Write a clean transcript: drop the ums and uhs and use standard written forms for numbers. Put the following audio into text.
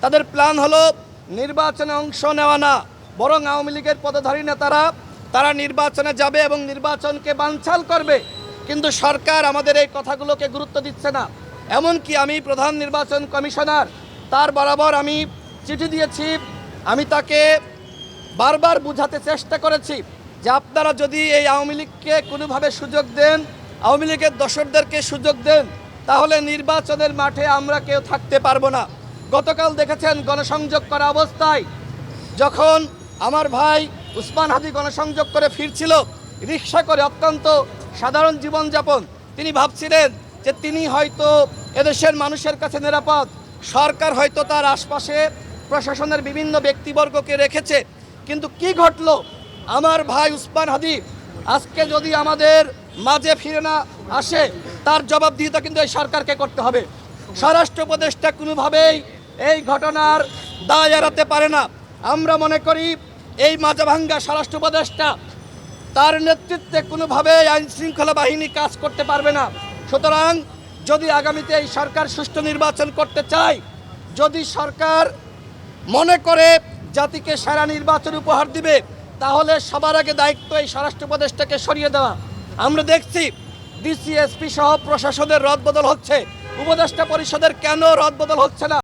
তাদের প্ল্যান হলো নির্বাচনে অংশ নেওয়া না, বরং আওয়ামী লীগের পদধারী নেতারা তারা নির্বাচনে যাবে এবং নির্বাচনকে বানচাল করবে। কিন্তু সরকার আমাদের এই কথাগুলোকে গুরুত্ব দিচ্ছে না। এমনকি আমি প্রধান নির্বাচন কমিশনার তার বরাবর আমি চিঠি দিয়েছি, আমি তাকে বারবার বুঝাতে চেষ্টা করেছি যে আপনারা যদি এই আওয়ামী লীগকে কোনোভাবে সুযোগ দেন, আওয়ামী লীগের দোসরদেরকে সুযোগ দেন, তাহলে নির্বাচনের মাঠে আমরা কেউ থাকতে পারবো না। গতকাল দেখেছেন গণসংযোগ করা অবস্থায় যখন আমার ভাই উসমান হাদি গণসংযোগ করে ফিরছিল রিক্সা করে, অত্যন্ত সাধারণ জীবনযাপন, তিনি ভাবছিলেন যে তিনি হয়তো এদেশের মানুষের কাছে নিরাপদ, সরকার হয়তো তার আশপাশে প্রশাসনের বিভিন্ন ব্যক্তিবর্গকে রেখেছে। কিন্তু কি ঘটলো? আমার ভাই উসমান হাদি আজকে যদি আমাদের মাঝে ফিরে না আসে, তার জবাবদিহিতা কিন্তু এই সরকারকে করতে হবে। স্বরাষ্ট্র উপদেষ্টা কোনোভাবেই এই ঘটনার দায় এড়াতে পারে না। আমরা মনে করি এই মাঝাভাঙ্গা স্বরাষ্ট্র উপদেষ্টা, তার নেতৃত্বে কোনোভাবেই আইন শৃঙ্খলা বাহিনী কাজ করতে পারবে না। সুতরাং যদি আগামীতে এই সরকার সুষ্ঠু নির্বাচন করতে চায়, যদি সরকার মনে করে জাতিকে সেরা নির্বাচন উপহার দিবে, তাহলে সবার আগে দায়িত্ব এই স্বরাষ্ট্র উপদেষ্টাকে সরিয়ে দেওয়া। আমরা দেখছি ডিসি এসপি সহ প্রশাসনের রদবদল হচ্ছে, উপদেষ্টা পরিষদের কেন রদবদল হচ্ছে না?